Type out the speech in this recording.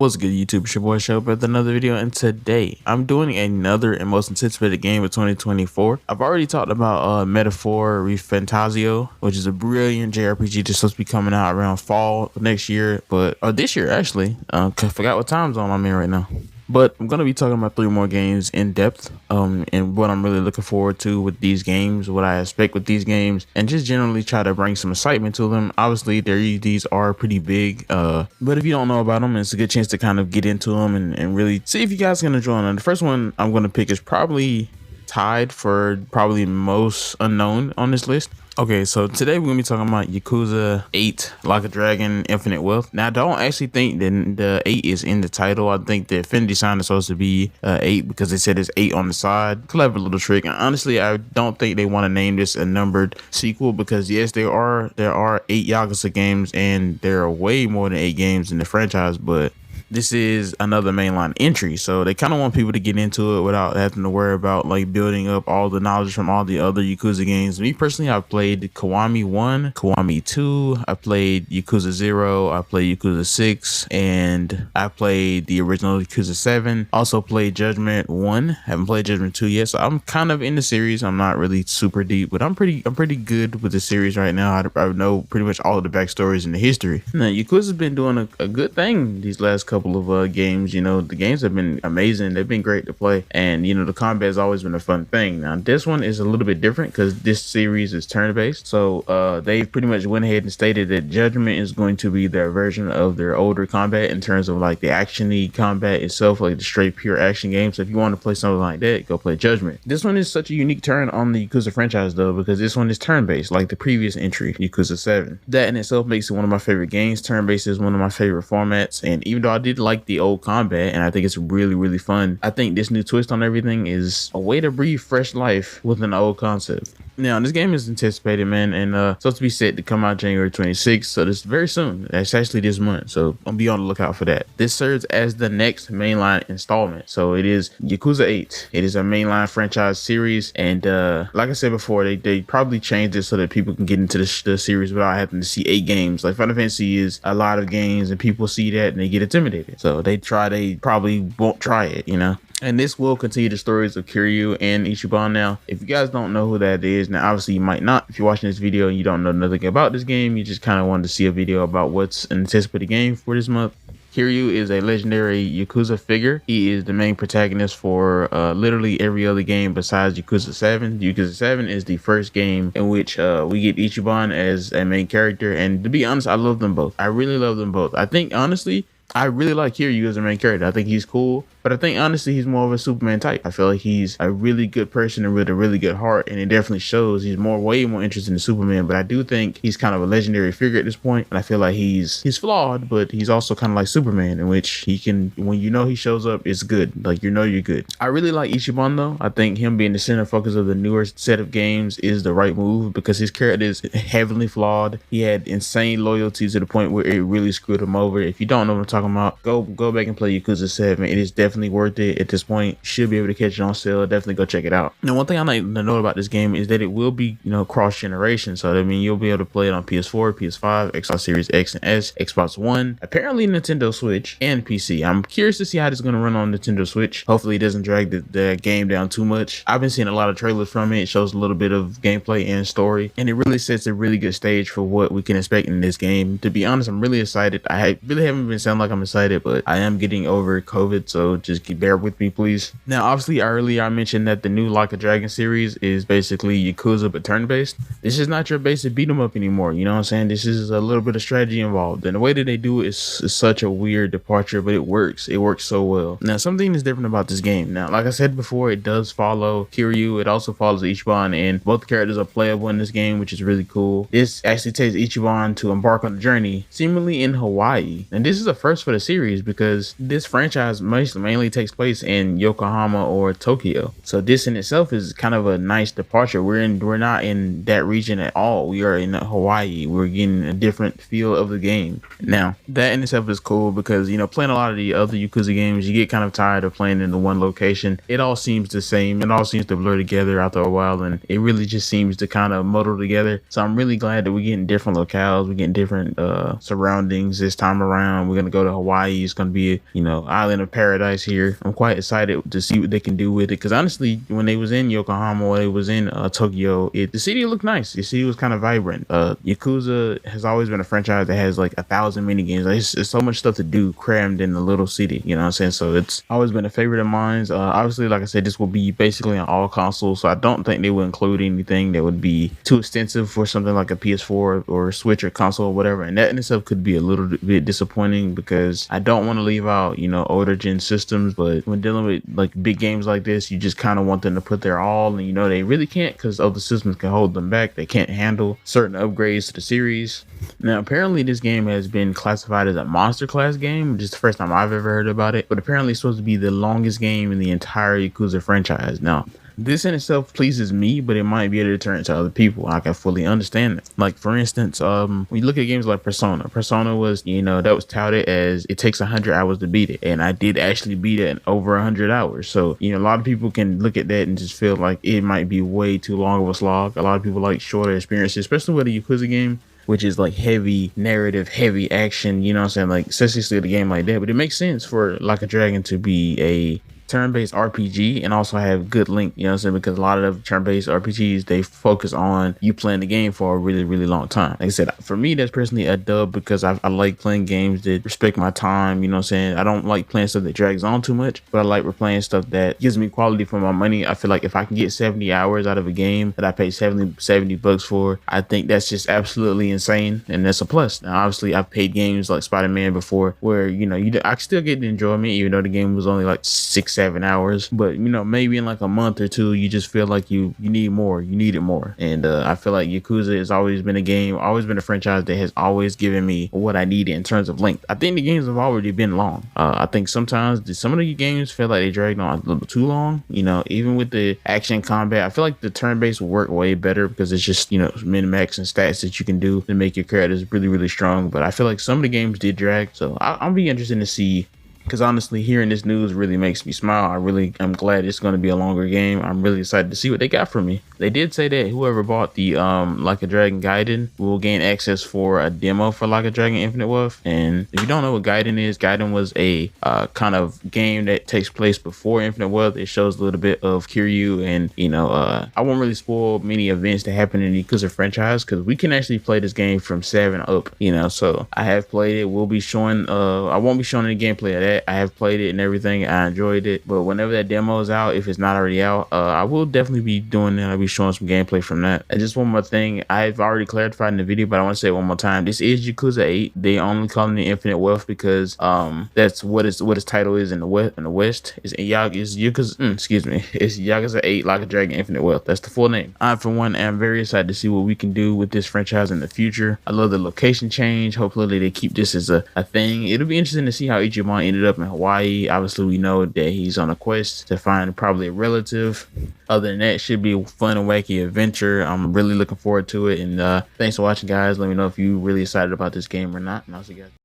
What's good, YouTube? It's your boy Show with another video, and today I'm doing another and most anticipated game of 2024. I've already talked about Metaphor Refantasio, which is a brilliant JRPG that's supposed to be coming out around fall of next year, or this year actually. I forgot what time zone I'm in right now. But I'm going to be talking about 3 more games in depth, and what I'm really looking forward to with these games, what I expect with these games, and just generally try to bring some excitement to them. Obviously, these are pretty big, but if you don't know about them, it's a good chance to kind of get into them and really see if you guys can enjoy them. The first one I'm going to pick is probably tied for probably most unknown on this list. Okay, so today we're gonna be talking about Yakuza 8 Like a Dragon Infinite Wealth. Now, I don't actually think that the 8 is in the title. I think the Affinity sign is supposed to be 8 because they said it's 8 on the side. Clever little trick. And honestly, I don't think they want to name this a numbered sequel because yes, there are 8 Yakuza games and there are way more than 8 games in the franchise, but this is another mainline entry, so they kind of want people to get into it without having to worry about like building up all the knowledge from all the other Yakuza games. Me personally, I've played Kiwami 1, Kiwami 2, I played Yakuza 0, I played Yakuza 6, and I played the original Yakuza 7. Also played Judgment 1, haven't played Judgment 2 yet, so I'm kind of in the series. I'm not really super deep, but I'm pretty good with the series right now. I know pretty much all of the backstories and the history. Now, Yakuza's been doing a good thing these last couple of games. You know, the games have been amazing. They've been great to play, and you know, the combat has always been a fun thing. Now this one is a little bit different because this series is turn-based, so they pretty much went ahead and stated that Judgment is going to be their version of their older combat in terms of like the action-y combat itself, like the straight pure action game. So if you want to play something like that, go play Judgment. This one is such a unique turn on the Yakuza franchise though, because this one is turn-based like the previous entry, Yakuza 7. That in itself makes it one of my favorite games. Turn-based is one of my favorite formats, and even though I did like the old combat and I think it's really fun, I think this new twist on everything is a way to breathe fresh life with an old concept. Now, this game is anticipated, man, and supposed to be set to come out January 26th, so this is very soon. That's actually this month, so I'll be on the lookout for that. This serves as the next mainline installment, so it is Yakuza 8. It is a mainline franchise series, and like I said before, they probably changed it so that people can get into the series without having to see 8 games. Like Final Fantasy is a lot of games, and people see that and they get intimidated, so they probably won't try it, you know. And this will continue the stories of Kiryu and Ichiban. Now, if you guys don't know who that is, now obviously you might not. If you're watching this video and you don't know nothing about this game, you just kind of wanted to see a video about what's an anticipated game for this month. Kiryu is a legendary Yakuza figure. He is the main protagonist for literally every other game besides Yakuza 7. Yakuza 7 is the first game in which we get Ichiban as a main character. And to be honest, I love them both. I really love them both. I think, honestly, I really like Kiryu as a main character. I think he's cool, but I think honestly he's more of a Superman type. I feel like he's a really good person and with a really good heart, and it definitely shows. He's way more interested in Superman, but I do think he's kind of a legendary figure at this point, and I feel like he's flawed, but he's also kind of like Superman, in which he can, when you know he shows up, it's good. Like, you know you're good. I really like Ichiban though. I think him being the center focus of the newer set of games is the right move because his character is heavily flawed. He had insane loyalty to the point where it really screwed him over. If you don't know what I'm talking about, go back and play Yakuza 7. It is definitely worth it at this point. Should be able to catch it on sale. Definitely go check it out. Now, one thing I like to note about this game is that it will be, you know, cross generation. So I mean, you'll be able to play it on PS4, PS5, Xbox Series X and S, Xbox One, apparently Nintendo Switch, and PC. I'm curious to see how this is going to run on Nintendo Switch. Hopefully it doesn't drag the game down too much. I've been seeing a lot of trailers from it. It shows a little bit of gameplay and story, and it really sets a really good stage for what we can expect in this game. To be honest, I'm really excited. I really haven't been sounding like I'm excited, but I am getting over COVID, so just bear with me, please. Now, obviously, earlier I mentioned that the new Like a Dragon series is basically Yakuza but turn-based. This is not your basic beat 'em up anymore, you know what I'm saying? This is a little bit of strategy involved, and the way that they do it is such a weird departure, but it works so well. Now, something is different about this game. Now, like I said before, it does follow Kiryu. It also follows Ichiban, and both characters are playable in this game, which is really cool. This actually takes Ichiban to embark on a journey seemingly in Hawaii, and this is a first for the series because this franchise mainly takes place in Yokohama or Tokyo. So this in itself is kind of a nice departure. We're not in that region at all. We are in Hawaii. We're getting a different feel of the game. Now, that in itself is cool because, you know, playing a lot of the other Yakuza games, you get kind of tired of playing in the one location. It all seems the same. It all seems to blur together after a while, and it really just seems to kind of muddle together. So I'm really glad that we're getting different locales. We're getting different surroundings this time around. We're going to go to Hawaii. It's going to be, you know, island of paradise here. I'm quite excited to see what they can do with it, because honestly, when they was in Yokohama or they was in Tokyo, the city looked nice. The city was kind of vibrant. Yakuza has always been a franchise that has like 1,000 mini games. Like, it's so much stuff to do crammed in the little city, you know what I'm saying? So it's always been a favorite of mine. Obviously, like I said, this will be basically on all consoles, so I don't think they will include anything that would be too extensive for something like a PS4 or Switch or console or whatever, and that in itself could be a little bit disappointing, because I don't want to leave out, you know, older gen systems, but when dealing with like big games like this, you just kind of want them to put their all, and you know they really can't, because other systems can hold them back. They can't handle certain upgrades to the series. Now, apparently this game has been classified as a monster class game, which is the first time I've ever heard about it, but apparently it's supposed to be the longest game in the entire Yakuza franchise. Now, this in itself pleases me, but it might be a deterrent to other people. I can fully understand it. Like, for instance, when you look at games like Persona was, you know, that was touted as it takes 100 hours to beat it, and I did actually beat it in over 100 hours. So, you know, a lot of people can look at that and just feel like it might be way too long of a slog. A lot of people like shorter experiences, especially with a Yakuza game, which is like heavy narrative, heavy action, you know what I'm saying? Like, especially the game like that. But it makes sense for Like a Dragon to be a turn-based RPG and also have good link, you know what I'm saying? Because a lot of the turn-based RPGs, they focus on you playing the game for a really, really long time. Like I said, for me, that's personally a dub, because I like playing games that respect my time, you know what I'm saying? I don't like playing stuff that drags on too much, but I like playing stuff that gives me quality for my money. I feel like if I can get 70 hours out of a game that I paid 70 bucks for, I think that's just absolutely insane, and that's a plus. Now, obviously, I've paid games like Spider-Man before where, you know, I still get the enjoyment, even though the game was only like 6-7 hours, but you know, maybe in like a month or two, you just feel like you need more, you need it more. And I feel like Yakuza has always been a franchise that has always given me what I needed in terms of length. I think the games have already been long. I think sometimes some of the games feel like they dragged on a little too long, you know, even with the action combat. I feel like the turn-based will work way better, because it's just, you know, min-max and stats that you can do to make your characters really, really strong. But I feel like some of the games did drag, so I'll be interested to see, because honestly, hearing this news really makes me smile. I'm glad it's going to be a longer game. I'm really excited to see what they got for me. They did say that whoever bought the Like a Dragon Gaiden will gain access for a demo for Like a Dragon Infinite Wealth. And if you don't know what Gaiden is, Gaiden was a kind of game that takes place before Infinite Wealth. It shows a little bit of Kiryu, and you know, I won't really spoil many events that happen in the Yakuza franchise, because we can actually play this game from 7 up, you know. So I have played it. We'll be showing I won't be showing any gameplay of that. I have played it and everything. I enjoyed it, but whenever that demo is out, if it's not already out, I will definitely be doing that. I'll be showing some gameplay from that. And just one more thing, I've already clarified in the video, but I want to say it one more time. This is Yakuza 8. They only calling it Infinite Wealth because that's what its title is in the West. It's Yakuza, excuse me. It's Yakuza 8 Like a Dragon Infinite Wealth. That's the full name. I, for one, am very excited to see what we can do with this franchise in the future. I love the location change. Hopefully they keep this as a thing. It'll be interesting to see how Ichiban ended up in Hawaii. Obviously, we know that he's on a quest to find probably a relative. Other than that, it should be a fun and wacky adventure. I'm really looking forward to it. And thanks for watching, guys. Let me know if you're really excited about this game or not. And I'll see you guys.